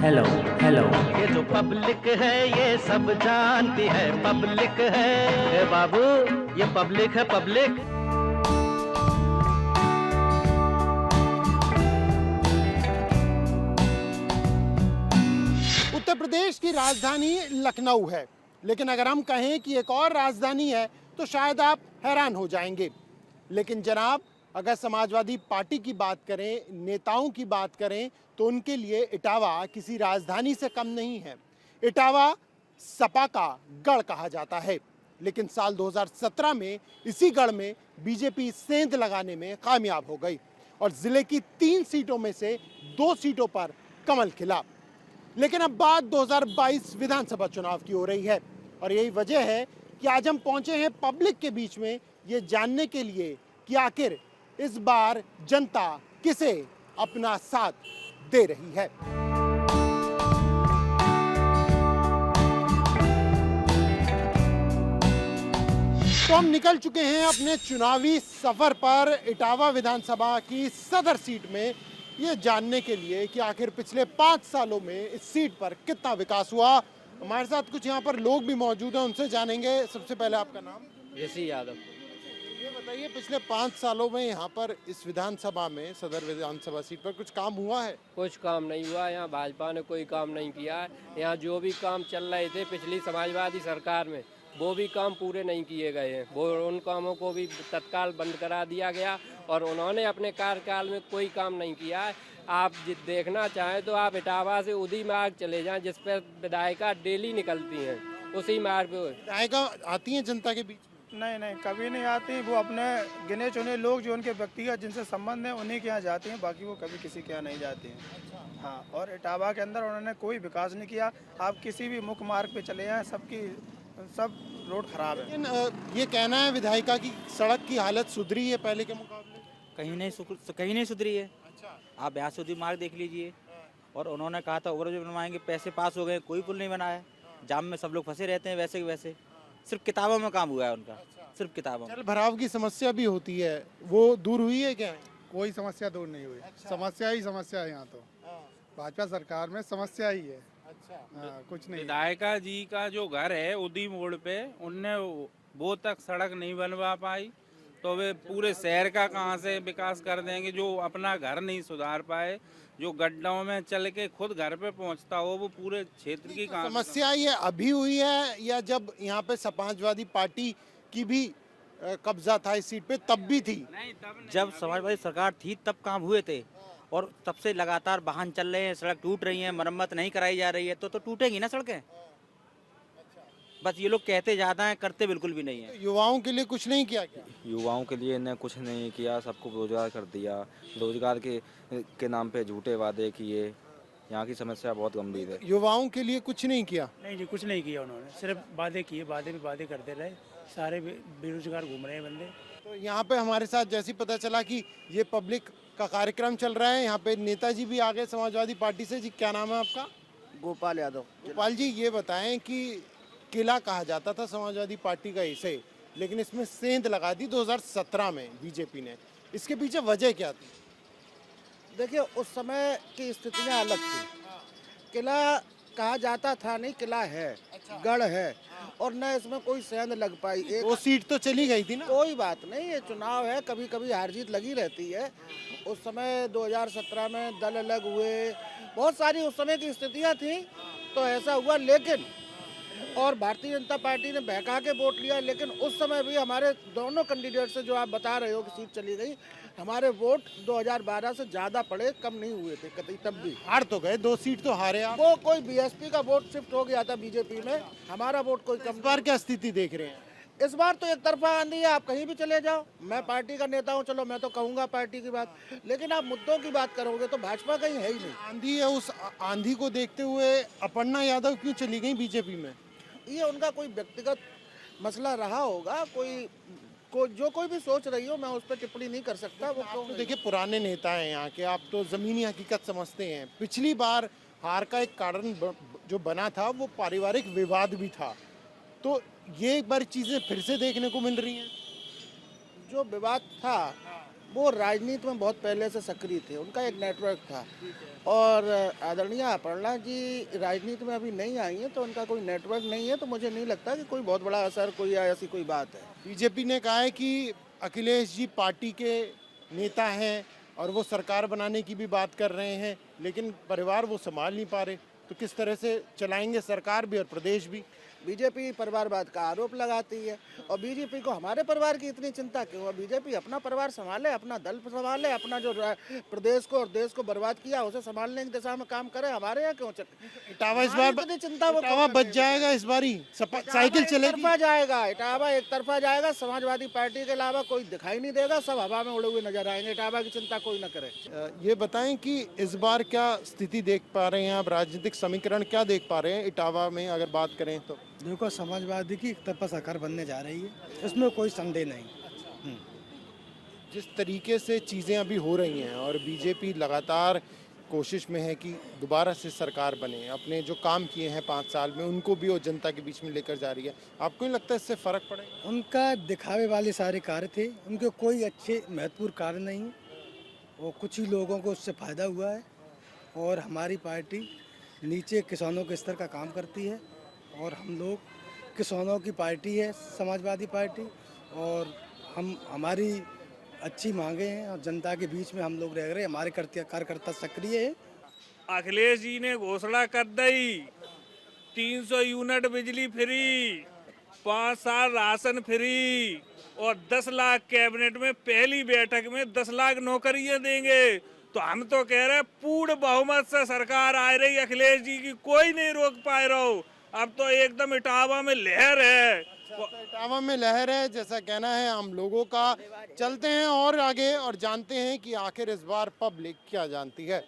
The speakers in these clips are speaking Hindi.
Hello hello. ये जो पब्लिक है ये सब जानती है, पब्लिक है ए बाबू, ये पब्लिक है पब्लिक। उत्तर प्रदेश की राजधानी लखनऊ है, लेकिन अगर हम कहें कि एक और राजधानी है तो शायद आप हैरान हो जाएंगे। लेकिन जनाब, अगर समाजवादी पार्टी की बात करें, नेताओं की बात करें, तो उनके लिए इटावा किसी राजधानी से कम नहीं है। इटावा सपा का गढ़ कहा जाता है, लेकिन साल 2017 में इसी गढ़ में बीजेपी सेंध लगाने में कामयाब हो गई और जिले की 3 सीटों में से 2 सीटों पर कमल खिला। लेकिन अब बात 2022 विधानसभा चुनाव की हो रही है और यही वजह है कि आज हम पहुंचे हैं पब्लिक के बीच में ये जानने के लिए कि आखिर इस बार जनता किसे अपना साथ दे रही है। तो हम निकल चुके हैं अपने चुनावी सफर पर इटावा विधानसभा की सदर सीट में, ये जानने के लिए कि आखिर पिछले 5 सालों में इस सीट पर कितना विकास हुआ। हमारे साथ कुछ यहाँ पर लोग भी मौजूद हैं, उनसे जानेंगे। सबसे पहले आपका नाम? ऋषि यादव। ये बताइए, पिछले 5 सालों में यहाँ पर इस विधानसभा में, सदर विधानसभा सीट पर कुछ काम हुआ है? कुछ काम नहीं हुआ, यहाँ भाजपा ने कोई काम नहीं किया है। यहाँ जो भी काम चल रहे थे पिछली समाजवादी सरकार में, वो भी काम पूरे नहीं किए गए हैं। वो उन कामों को भी तत्काल बंद करा दिया गया और उन्होंने अपने कार्यकाल में कोई काम नहीं किया है। आप देखना चाहें तो आप इटावा से उदी मार्ग चले जाएं, जिस पर विधायिका डेली निकलती हैं, उसी मार्ग पे विधायिका आती हैं जनता के बीच? नहीं नहीं, कभी नहीं आती। वो अपने गिने चुने लोग जो उनके व्यक्तिगत जिनसे संबंध है उन्हीं के यहाँ जाती हैं, बाकी वो कभी किसी के यहाँ नहीं जाती हैं। हाँ, और इटावा के अंदर उन्होंने कोई विकास नहीं किया। आप किसी भी मुख्य मार्ग पे चले जाएं, सब रोड खराब है। लेकिन ये कहना है विधायिका की सड़क की हालत सुधरी है पहले के मुकाबले? कहीं नहीं सुधरी है। अच्छा। आप यहाँ सुधी मार्ग देख लीजिए। और उन्होंने कहा था ओवरब्रिज बनवाएंगे, पैसे पास हो गए, कोई पुल नहीं बनाया। जाम में सब लोग फंसे रहते हैं वैसे के वैसे। सिर्फ किताबों में काम हुआ है उनका। सिर्फ किताबों में। जल भराव की समस्या भी होती है, वो दूर हुई है क्या? कोई समस्या दूर नहीं हुई। अच्छा। समस्या ही समस्या है यहाँ तो। भाजपा सरकार में समस्या ही है। अच्छा। हाँ, कुछ नहीं। विधायिका जी का जो घर है उदी मोड़ पे, उनने वो तक सड़क नहीं बनवा पाई, तो वे पूरे शहर का कहाँ से विकास कर देंगे। जो अपना घर नहीं सुधार पाए, जो गड्ढों में चल के खुद घर पे पहुंचता हो, वो पूरे क्षेत्र की कहाँ समस्या ये अभी हुई है या जब यहाँ पे समाजवादी पार्टी की भी कब्जा था इस सीट पे तब भी थी? नहीं, तब नहीं। जब समाजवादी सरकार थी तब काम हुए थे और तब से लगातार वाहन चल रहे हैं, सड़क टूट रही है, मरम्मत नहीं कराई जा रही है, तो टूटेगी ना सड़कें। बस ये लोग कहते ज़्यादा हैं, करते बिल्कुल भी नहीं है। युवाओं के लिए कुछ नहीं किया क्या? युवाओं के लिए इन्हें कुछ नहीं किया, सबको रोजगार कर दिया। रोजगार के नाम पे झूठे वादे किए। यहाँ की समस्या बहुत गंभीर है। युवाओं के लिए कुछ नहीं किया? नहीं जी, कुछ नहीं किया उन्होंने। सिर्फ वादे किए, वादे पे वादे करते रहे। सारे बेरोजगार घूम रहे हैं बंदे। तो यहाँ पे हमारे साथ जैसे ही पता चला कि ये पब्लिक का कार्यक्रम चल रहा है, यहाँ पे नेताजी भी आ गए समाजवादी पार्टी से। जी, क्या नाम है आपका? गोपाल यादव। गोपाल जी, ये बताएं कि किला कहा जाता था समाजवादी पार्टी का इसे, लेकिन इसमें सेंध लगा दी 2017 में बीजेपी ने। इसके पीछे वजह क्या थी? देखिए, उस समय की स्थितियां अलग थी। किला कहा जाता था नहीं, किला है। अच्छा। गढ़ है। और न इसमें कोई सेंध लग पाई। एक वो सीट तो चली गई थी ना? कोई बात नहीं, ये चुनाव है, कभी कभी हार जीत लगी रहती है। उस समय 2017 में दल अलग हुए, बहुत सारी उस समय की स्थितियां थी, तो ऐसा हुआ। लेकिन और भारतीय जनता पार्टी ने बहका के वोट लिया, लेकिन उस समय भी हमारे दोनों कैंडिडेट से, जो आप बता रहे हो कि सीट चली गई, हमारे वोट 2012 से ज्यादा पड़े, कम नहीं हुए थे कतई। तब भी हार तो गए, 2 सीट तो हारे आप। वो कोई बीएसपी का वोट शिफ्ट हो गया था बीजेपी में, हमारा वोट कोई कम। इस बार क्या स्थिति देख रहे हैं? इस बार तो एक तरफा आंधी है, आप कहीं भी चले जाओ। मैं पार्टी का नेता हूँ, चलो मैं तो कहूँगा पार्टी की बात, लेकिन आप मुद्दों की बात करोगे तो भाजपा कहीं है ही नहीं। आंधी है, उस आंधी को देखते हुए अपर्णा यादव क्यों चली गई बीजेपी में? ये उनका कोई व्यक्तिगत मसला रहा होगा। जो कोई भी सोच रही हो, मैं उस पर टिप्पणी नहीं कर सकता। वो तो देखिए, पुराने नेता हैं यहाँ के, आप तो जमीनी हकीकत समझते हैं। पिछली बार हार का एक कारण जो बना था वो पारिवारिक विवाद भी था, तो ये एक बार चीजें फिर से देखने को मिल रही हैं। जो विवाद था वो राजनीति में बहुत पहले से सक्रिय थे, उनका एक नेटवर्क था। और आदरणीय अपर्णा जी राजनीति में अभी नहीं आई हैं, तो उनका कोई नेटवर्क नहीं है, तो मुझे नहीं लगता कि कोई बहुत बड़ा असर कोई ऐसी कोई बात है। बीजेपी ने कहा है कि अखिलेश जी पार्टी के नेता हैं और वो सरकार बनाने की भी बात कर रहे हैं, लेकिन परिवार वो संभाल नहीं पा रहे, तो किस तरह से चलाएंगे सरकार भी और प्रदेश भी? बीजेपी परिवारवाद का आरोप लगाती है, और बीजेपी को हमारे परिवार की इतनी चिंता क्यों है? बीजेपी अपना परिवार संभाले, अपना दल संभाले, अपना जो प्रदेश को और देश को बर्बाद किया उसे संभालने की दिशा में काम करे। हमारे यहाँ क्यों इटावा इस बार इतनी चिंता? वो इटावा बच जाएगा इस बारी, साइकिल चलेगी? तरफा जाएगा, इटावा एक तरफा जाएगा। समाजवादी पार्टी के अलावा कोई दिखाई नहीं देगा, सब हवा में उड़े हुए नजर आएंगे। इटावा की चिंता कोई न करे। ये बताएं कि इस बार क्या स्थिति देख पा रहे हैं आप, राजनीतिक समीकरण क्या देख पा रहे हैं इटावा में अगर बात करें तो? देखो, समाजवादी की एक तरफा सरकार बनने जा रही है, इसमें कोई संदेह नहीं। जिस तरीके से चीज़ें अभी हो रही हैं और बीजेपी लगातार कोशिश में है कि दोबारा से सरकार बने, अपने जो काम किए हैं 5 साल में उनको भी वो जनता के बीच में लेकर जा रही है, आपको नहीं लगता इससे फ़र्क पड़ेगा? उनका दिखावे वाले सारे कार्य थे, उनके कोई अच्छे महत्वपूर्ण कार्य नहीं, वो कुछ ही लोगों को उससे फ़ायदा हुआ है। और हमारी पार्टी नीचे किसानों के स्तर का काम करती है, और हम लोग किसानों की पार्टी है समाजवादी पार्टी, और हमारी अच्छी मांगे हैं और जनता के बीच में हम लोग रह रहे हैं। हमारे कार्यकर्ता सक्रिय है। अखिलेश जी ने घोषणा कर दी 300 यूनिट बिजली फ्री, 5 साल राशन फ्री, और 10 लाख कैबिनेट में पहली बैठक में 10 लाख नौकरियां देंगे। तो हम तो कह रहे हैं पूर्ण बहुमत से सरकार आ रही अखिलेश जी की, कोई नहीं रोक पाए रहो। अब तो एकदम इटावा में लहर है। तो इटावा में लहर है जैसा कहना है आम लोगों का। चलते हैं और आगे और जानते हैं कि आखिर इस बार पब्लिक क्या जानती है।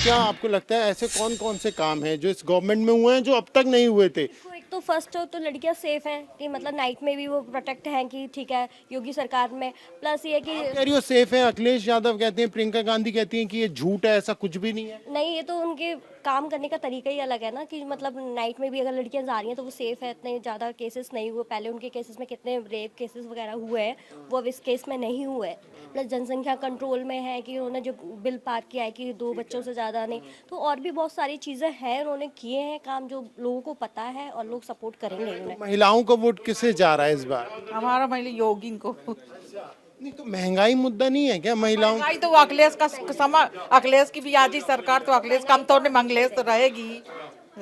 क्या आपको लगता है ऐसे कौन कौन से काम हैं जो इस गवर्नमेंट में हुए हैं जो अब तक नहीं हुए थे? एक तो फर्स्ट तो लड़कियां सेफ हैं कि मतलब नाइट में भी वो प्रोटेक्ट हैं कि ठीक है योगी सरकार में। प्लस ये कि कह रही हो सेफ है, अखिलेश यादव कहते हैं, प्रियंका गांधी कहती हैं कि ये झूठ है, ऐसा कुछ भी नहीं है। नहीं, ये तो उनके काम करने का तरीका ही अलग है ना कि मतलब नाइट में भी अगर लड़कियां जा रही हैं तो वो सेफ है, इतने ज़्यादा केसेस नहीं हुए। पहले उनके केसेस में कितने रेप केसेस वगैरह हुए हैं, वो अब इस केस में नहीं हुए। प्लस जनसंख्या कंट्रोल में है कि उन्होंने जो बिल पास किया है कि 2 बच्चों से ज़्यादा नहीं, तो और भी बहुत सारी चीज़ें हैं उन्होंने किए हैं काम जो लोगों को पता है और लोग सपोर्ट करेंगे उन्हें। महिलाओं का वोट किसे जा रहा है इस बार? हमारा महिला योगी को। नहीं तो महंगाई मुद्दा नहीं है क्या महिलाओं? महंगाई तो अखिलेश का समय, अखिलेश की भी आज ही सरकार, तो अखिलेश कम तो नहीं, मंगलेश तो रहेगी।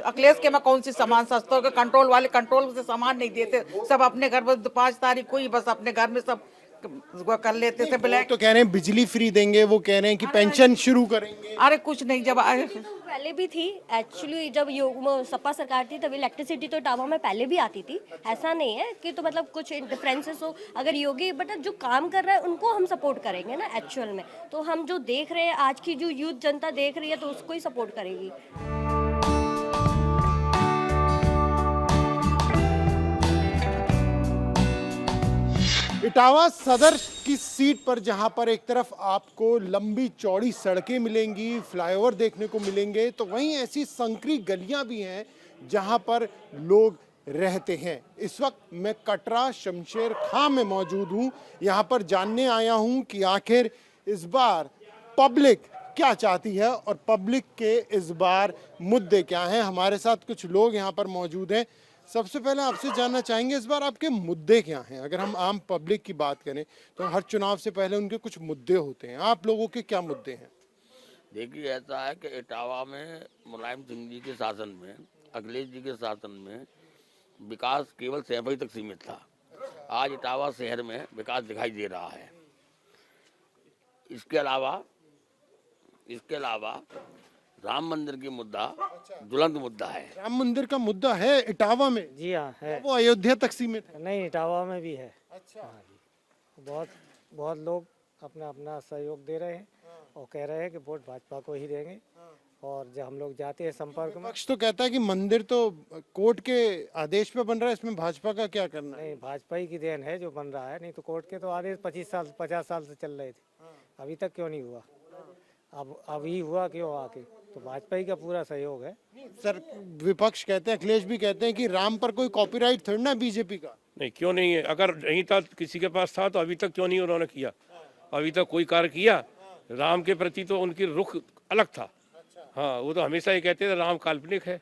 अखिलेश के में कौन सी सामान सस्ता के कंट्रोल वाले कंट्रोल से सामान नहीं देते, सब अपने घर में 5 तारीख को ही बस अपने घर में सब कर लेते थे। ब्लैक तो कह रहे हैं बिजली फ्री देंगे, वो कह रहे हैं कि पेंशन शुरू करेंगे। अरे कुछ नहीं, जब तो पहले भी थी एक्चुअली, जब सपा सरकार थी तब इलेक्ट्रिसिटी तो इटावा में पहले भी आती थी। ऐसा नहीं है कि तो मतलब कुछ डिफरेंसेस हो। अगर योगी बट जो काम कर रहा है उनको हम सपोर्ट करेंगे ना एक्चुअल में, तो हम जो देख रहे हैं आज की जो यूथ जनता देख रही है तो उसको ही सपोर्ट करेगी। इटावा सदर की सीट पर जहां पर एक तरफ आपको लंबी चौड़ी सड़कें मिलेंगी, फ्लाईओवर देखने को मिलेंगे, तो वहीं ऐसी संकरी गलियां भी हैं जहां पर लोग रहते हैं। इस वक्त मैं कटरा शमशेर खां में मौजूद हूं। यहां पर जानने आया हूं कि आखिर इस बार पब्लिक क्या चाहती है और पब्लिक के इस बार मुद्दे क्या हैं। हमारे साथ कुछ लोग यहां पर मौजूद हैं। सबसे पहले आपसे जानना चाहेंगे इस बार आपके मुद्दे क्या हैं। अगर हम आम पब्लिक की बात करें तो हर चुनाव से पहले उनके कुछ मुद्दे होते हैं, आप लोगों के क्या मुद्दे हैं? देखिए, ऐसा है कि इटावा में मुलायम सिंह जी के शासन में, अखिलेश जी के शासन में विकास केवल सैफई तक सीमित था। आज इटावा शहर में विकास दिखाई दे रहा है। इसके अलावा राम मंदिर की मुद्दा ज्वलंत मुद्दा है। राम मंदिर का मुद्दा है इटावा में? जी हाँ है। वो अयोध्या तक सीमित है? नहीं, इटावा में भी है। अच्छा। हाँ जी, बहुत लोग अपना सहयोग दे रहे हैं और कह रहे हैं कि वोट भाजपा को ही देंगे। और जब हम लोग जाते हैं संपर्क में, पक्ष तो कहता है कि मंदिर तो कोर्ट के आदेश पे बन रहा है, इसमें भाजपा का क्या करना है? नहीं, भाजपा ही की देन है जो बन रहा है, नहीं तो कोर्ट के तो आदेश 50 साल से चल रहे थे, अभी तक क्यों नहीं हुआ। अब अभी हुआ क्यों आके, तो भाजपा ही का पूरा सहयोग है। सर विपक्ष कहते हैं, अखिलेश भी कहते हैं कि राम पर कोई कॉपीराइट थोड़ी ना बीजेपी का। नहीं, क्यों नहीं है? अगर नहीं था किसी के पास था तो अभी तक क्यों नहीं उन्होंने किया? अभी तक कोई कार्य किया? राम के प्रति तो उनकी रुख अलग था। हाँ, वो तो हमेशा ये कहते थे राम काल्पनिक है,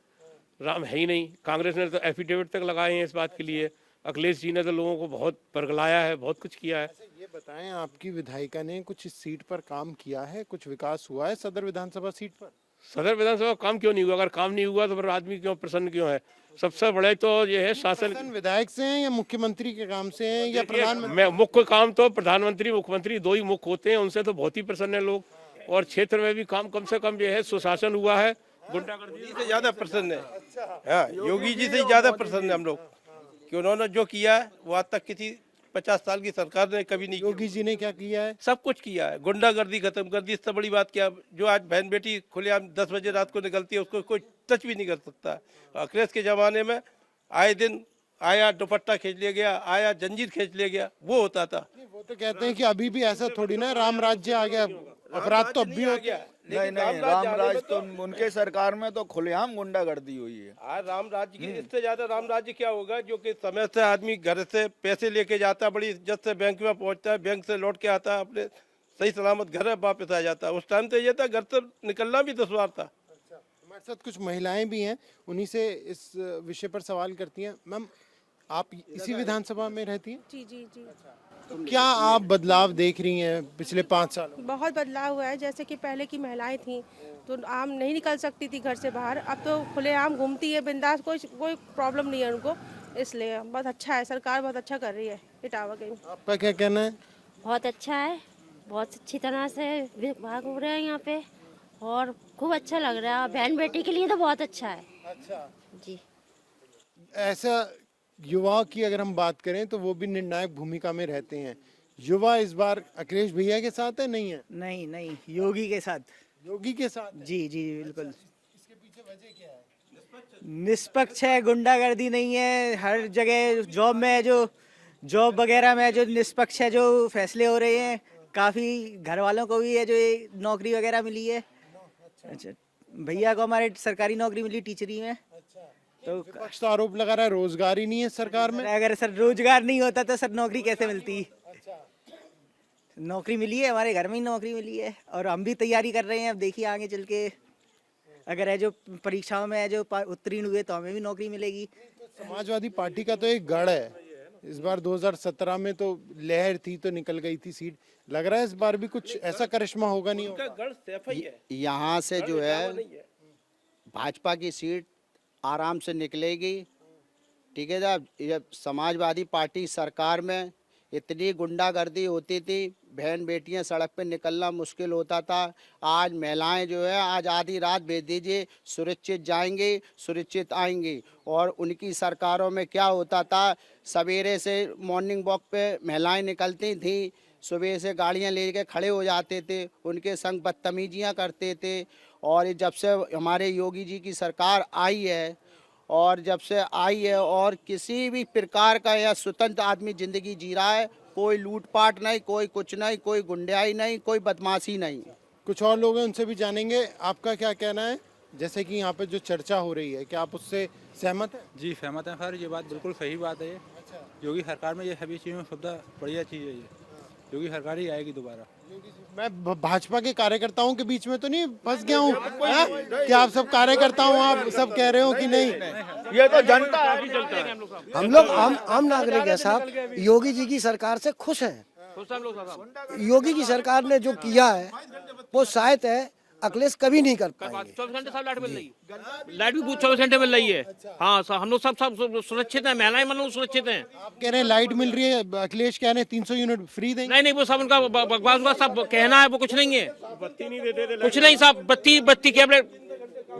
राम है ही नहीं। कांग्रेस ने तो एफिडेविट तक लगाए हैं इस बात के लिए। अखिलेश जी ने तो लोगों को बहुत परगलाया है, बहुत कुछ किया है। ये बताएं, आपकी विधायिका ने कुछ इस सीट पर काम किया है, कुछ विकास हुआ है सदर विधानसभा सीट पर? सदर विधानसभा काम क्यों नहीं हुआ? अगर काम नहीं हुआ तो फिर आदमी क्यों प्रसन्न क्यों है? सबसे बड़े तो ये है शासन। विधायक से हैं या मुख्यमंत्री के काम से हैं या प्रधानमंत्री? मैं मुख्य काम तो प्रधानमंत्री मुख्यमंत्री दो ही मुख्य होते हैं, उनसे तो बहुत ही प्रसन्न है लोग। और क्षेत्र में भी काम कम से कम ये है सुशासन हुआ है। गुंडागर्दी से ज्यादा प्रसन्न है। हाँ, योगी जी से ज्यादा प्रसन्न है हम लोग कि उन्होंने जो किया है वो आज तक किसी 50 साल की सरकार ने कभी नहीं। योगी जी ने क्या किया है? सब कुछ किया है। गुंडागर्दी खत्म कर दी, इससे बड़ी बात क्या? जो आज बहन बेटी खुलेआम 10 बजे रात को निकलती है उसको कोई टच भी नहीं कर सकता। अखिलेश के जमाने में आए दिन आया दुपट्टा खींच लिया गया, आया जंजीर खींच लिया गया, वो होता था। वो तो कहते हैं कि अभी भी ऐसा थोड़ी ना राम राज्य आ गया, अपराध तो अब भी हो गया। नहीं, राम राज्य तो उनके सरकार में तो खुलेआम गुंडागर्दी हुई है। आज राम राज्य की इससे ज्यादा राम राज्य क्या होगा? जो कि समय से आदमी घर से पैसे लेके जाता है, बड़ी इज्जत से बैंक में पहुंचता है, बैंक से लौट के आता है, अपने सही सलामत घर वापस आ जाता है। उस टाइम तो ये था घर से निकलना भी दुश्वार था। हमारे साथ कुछ महिलाएं भी हैं, उन्हीं से इस विषय पर सवाल करती हैं। मैम, आप इसी विधानसभा में रहती हैं? जी जी जी। तो क्या आप बदलाव देख रही हैं पिछले 5 सालों में? बहुत बदलाव हुआ है। जैसे कि पहले की महिलाएं थीं तो आम नहीं निकल सकती थी घर से बाहर, अब तो खुलेआम घूमती है बिंदास, कोई प्रॉब्लम नहीं है उनको। इसलिए बहुत अच्छा है, सरकार बहुत अच्छा कर रही है इटावा के। आपका क्या कहना है? बहुत अच्छा है, बहुत अच्छी तरह से विभाग हो रहे हैं यहाँ पे और खूब अच्छा लग रहा है। बहन बेटी के लिए तो बहुत अच्छा है। अच्छा जी। ऐसा युवाओं की अगर हम बात करें तो वो भी निर्णायक भूमिका में रहते हैं। युवा इस बार अखिलेश भैया के साथ है, नहीं है? नहीं, योगी के साथ। योगी के साथ? जी जी बिल्कुल। इसके पीछे वजह क्या है? निष्पक्ष है, गुंडागर्दी नहीं है। हर जगह जॉब में जॉब वगैरह में जो निष्पक्ष है, जो फैसले हो रहे हैं, काफ़ी घर वालों को भी है जो ये नौकरी वगैरह मिली है। अच्छा, भैया को हमारे सरकारी नौकरी मिली टीचरी में। तो विपक्ष तो आरोप लगा रहा है रोजगार ही नहीं है सरकार में। अगर सर रोजगार नहीं होता तो सर नौकरी कैसे मिलती? नौकरी मिली है, हमारे घर में ही नौकरी मिली है और हम भी तैयारी कर रहे हैं। अब देखिए आगे चल के अगर है जो परीक्षाओं में है जो उत्तीर्ण हुए तो हमें भी नौकरी मिलेगी। समाजवादी पार्टी का तो एक गढ़ है। इस बार 2017 में तो लहर थी तो निकल गई थी सीट। लग रहा है इस बार भी कुछ ऐसा करिश्मा होगा, नहीं होगा? यहाँ से जो है भाजपा की सीट आराम से निकलेगी। ठीक है साहब, ये समाजवादी पार्टी सरकार में इतनी गुंडागर्दी होती थी, बहन बेटियां सड़क पे निकलना मुश्किल होता था। आज महिलाएं जो है आज आधी रात भेज दीजिए, सुरक्षित जाएंगी, सुरक्षित आएंगी। और उनकी सरकारों में क्या होता था, सवेरे से मॉर्निंग वॉक पे महिलाएं निकलती थी, सुबह से गाड़ियां लेके खड़े हो जाते थे, उनके संग बदतमीजियां करते थे। और जब से हमारे योगी जी की सरकार आई है और किसी भी प्रकार का या स्वतंत्र आदमी जिंदगी जी रहा है, कोई लूटपाट नहीं, कोई कुछ नहीं, कोई गुंडाई नहीं, कोई बदमाशी नहीं। कुछ और लोग हैं, उनसे भी जानेंगे। आपका क्या कहना है? जैसे कि यहाँ पे जो चर्चा हो रही है, क्या आप उससे सहमत हैं? जी सहमत हैं सर, ये बात बिल्कुल सही बात है। योगी सरकार में ये सभी चीज़ों में सुविधा बढ़िया चीज़ है। ये योगी सरकार ही आएगी दोबारा। मैं भाजपा के कार्यकर्ताओं के बीच में तो नहीं फंस गया हूँ? क्या आप सब कार्यकर्ता हो, आप सब कह रहे हो कि नहीं? ये तो जनता हम लोग आम नागरिक है साहब, योगी जी की सरकार से खुश है। योगी की सरकार ने जो किया है वो शायद है अखिलेश कभी नहीं कर पाएंगे। 24 घंटे सब लाइट मिल रही है, लाइट भी 24 घंटे मिल रही है। हाँ, हम लोग सब सुरक्षित हैं, महिलाएं मतलब सुरक्षित हैं। आप कह रहे हैं लाइट मिल रही है, अखिलेश कह रहे हैं 300 यूनिट फ्री देंगे। नहीं, वो सब उनका बकवास हुआ, सब कहना है, वो कुछ नहीं है। कुछ नहीं साहब, बत्ती केवल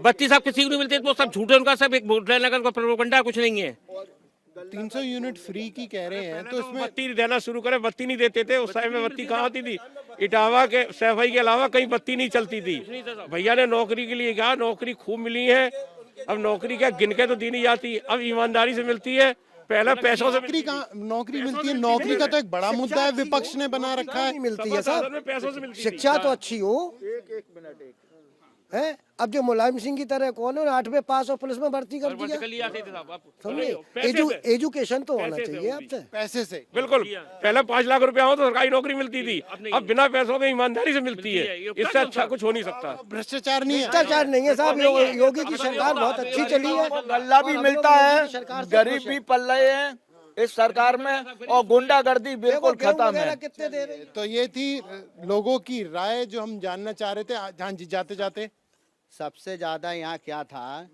बत्ती साहब किसी को नहीं मिलती, वो सब झूठे, उनका सब एक नगर का प्रोपेगेंडा, कुछ नहीं है। 300 यूनिट फ्री की कह रहे हैं तो इसमें बत्ती देना शुरू करे। बत्ती नहीं देते थे उस टाइम में, बत्ती कहाँ आती थी? इटावा के सैफई के अलावा कहीं बत्ती नहीं चलती थी। भैया ने नौकरी के लिए कहा, नौकरी खूब मिली है। अब नौकरी क्या गिन के तो दी नहीं जाती, अब ईमानदारी से मिलती है पहले पैसों से नौकरी कहाँ नौकरी मिलती है? नौकरी का तो एक बड़ा मुद्दा है, विपक्ष ने बना रखा है। नहीं मिलती है साहब, पैसों से मिलती शिक्षा तो अच्छी हो है। अब जो मुलायम सिंह की तरह कौन है 8वीं पास और पुलिस में भर्ती कर दिया, समझे? एजुकेशन तो होना चाहिए आपसे। पैसे से बिल्कुल, पहले 5 लाख रुपया हो तो सरकारी नौकरी मिलती थी, अब बिना पैसों के ईमानदारी से मिलती है। इससे अच्छा कुछ हो नहीं सकता। भ्रष्टाचार नहीं है। भ्रष्टाचार नहीं है साहब, योगी की सरकार बहुत अच्छी चली है। गल्ला भी मिलता है, गरीब भी पल रहे हैं इस सरकार में, और गुंडागर्दी बिल्कुल खत्म है। कितने दे रहे? तो ये थी लोगों की राय जो हम जानना चाह रहे थे। हाँ जी, जाते जाते सबसे ज्यादा यहाँ क्या था,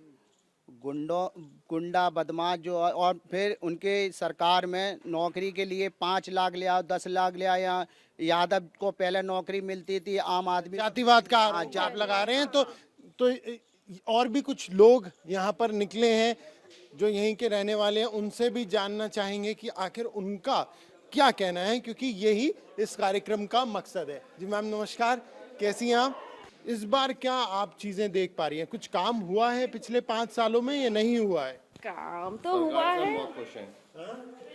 गुंडा बदमाश जो, और फिर उनके सरकार में नौकरी के लिए 5 लाख ले आओ, 10 लाख ले आओ। या यादव को पहले नौकरी मिलती थी, आम आदमी जातिवाद का आप लगा रहे हैं। तो और भी कुछ लोग यहाँ पर निकले हैं जो यहीं के रहने वाले हैं, उनसे भी जानना चाहेंगे कि आखिर उनका क्या कहना है, क्योंकि यही इस कार्यक्रम का मकसद है। जी मैम नमस्कार, कैसी हैं आप? इस बार क्या आप चीजें देख पा रही हैं? कुछ काम हुआ है पिछले 5 सालों में या नहीं हुआ है? काम तो हुआ है, बहुत खुश हैं,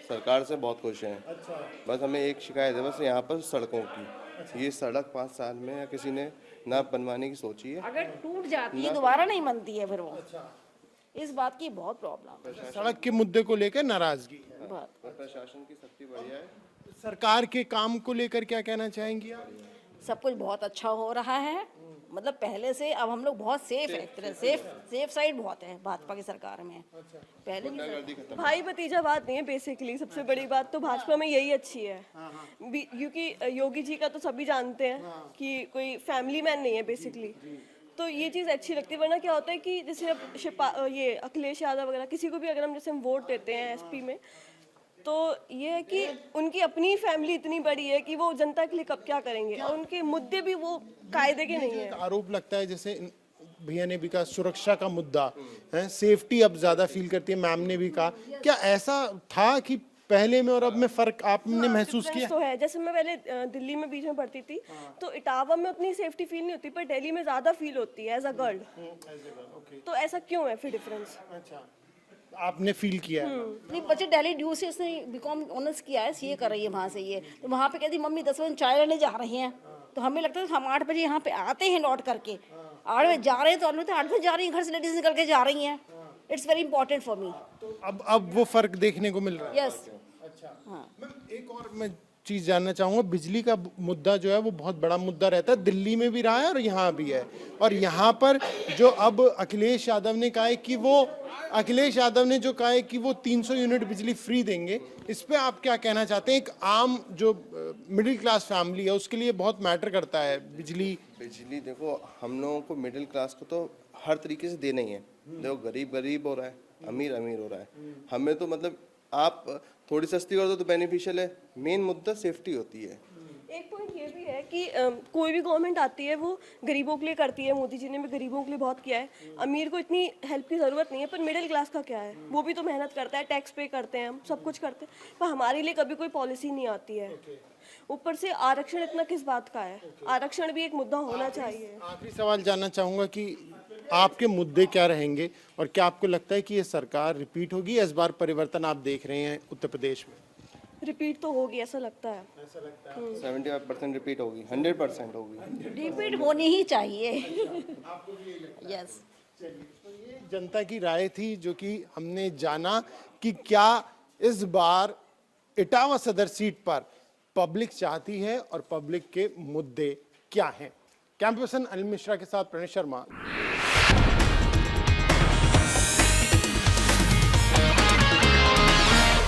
सरकार से बहुत खुश हैं। अच्छा। बस हमें एक शिकायत है, बस यहाँ पर सड़कों की। ये सड़क 5 साल में या किसी ने ना बनवाने की सोची है, अगर टूट जाती है दोबारा नहीं बनती है फिर वो। इस बात की बहुत प्रॉब्लम है। सड़क के मुद्दे को लेकर नाराजगी है। प्रशासन की सख्ती बढ़िया है। सरकार के काम को लेकर क्या कहना चाहेंगी आप? सब कुछ बहुत अच्छा हो रहा है, मतलब पहले से अब हम लोग बहुत सेफ है, एक तरह सेफ साइड बहुत है भाजपा की सरकार में। पहले की भाई भतीजा बात नहीं है बेसिकली। सबसे बड़ी बात तो भाजपा में यही अच्छी है, क्योंकि योगी जी का तो सभी जानते हैं कि कोई फैमिली मैन नहीं है बेसिकली। तो ये चीज़ अच्छी लगती है। वरना क्या होता है कि जैसे अब ये अखिलेश यादव वगैरह किसी को भी अगर हम जैसे हम वोट देते हैं एसपी में, तो ये है कि उनकी अपनी फैमिली इतनी बड़ी है कि वो जनता के लिए कब क्या करेंगे, और उनके मुद्दे भी वो कायदे के नहीं है। आरोप लगता है जैसे भैया ने भी कहा सुरक्षा का मुद्दा है, सेफ्टी अब ज्यादा फील करती है, मैम ने भी कहा। क्या ऐसा था कि पहले में और अब में फर्क आपने महसूस किया? तो है, जैसे मैं पहले दिल्ली में बीच में पढ़ती थी, तो इटावा में उतनी सेफ्टी फील नहीं होती, पर दिल्ली में ज्यादा फील होती है एज अ गर्ल। तो ऐसा क्यों है फिर डिफरेंस? अच्छा, आपने फील किया है? नहीं, बच्चे दिल्ली ड्यू से इसने बीकॉम ऑनर्स किया है, सीए कर रही है वहाँ से। ये तो वहाँ पे कहती मम्मी 10 बजे चाय लेने जा रही हैं, तो हमें लगता है हम 8 बजे यहाँ पे आते हैं लौट करके, 8 बजे जा रहे हैं, तो हम लोग 8 बजे जा रही हैं, घर से लेडीज निकल के जा रही हैं। It's very important for me. अब वो फर्क देखने को मिल रहा है। यस। अच्छा, मैम एक और मैं चीज जानना चाहूंगा, बिजली का मुद्दा जो है वो बहुत बड़ा मुद्दा रहता है, दिल्ली में भी रहा है और यहाँ भी है। और यहाँ पर जो अब अखिलेश यादव ने कहा है कि वो 300 यूनिट बिजली फ्री देंगे, इस पे आप क्या कहना चाहते हैं? एक आम जो मिडिल क्लास फैमिली है उसके लिए बहुत मैटर करता है बिजली। देखो, हम लोगों को मिडिल क्लास को तो हर तरीके से देना ही है। देखो, गरीब गरीब हो रहा है, अमीर अमीर हो रहा है। हमें तो मतलब आप थोड़ी सस्ती कर दो तो बेनिफिशियल है। मेन मुद्दा सेफ्टी होती है। एक पॉइंट ये भी है कि कोई भी गवर्नमेंट आती है वो गरीबों के लिए करती है। मोदी जी ने भी गरीबों के लिए बहुत किया है। अमीर को इतनी हेल्प की ज़रूरत नहीं है, पर मिडिल क्लास का क्या है, वो भी तो मेहनत करता है, टैक्स पे करते हैं, हम सब कुछ करते हैं, पर हमारे लिए कभी कोई पॉलिसी नहीं आती है। ऊपर से आरक्षण इतना किस बात का है? आरक्षण भी एक मुद्दा होना चाहिए। आखिरी सवाल जानना चाहूंगा कि आपके मुद्दे क्या रहेंगे और क्या आपको लगता है कि ये सरकार रिपीट होगी? इस बार परिवर्तन आप देख रहे हैं उत्तर प्रदेश में? रिपीट तो होगी, ऐसा लगता है। 75% रिपीट होगी, 100% होगी। रिपीट होनी ही चाहिए। यस। तो ये जनता की राय थी जो कि हमने जाना कि क्या इस बार इटावा सदर सीट पर पब्लिक चाहती है और पब्लिक के मुद्दे क्या हैं। कैमरा पर्सन अनिल मिश्रा के साथ प्रणय शर्मा।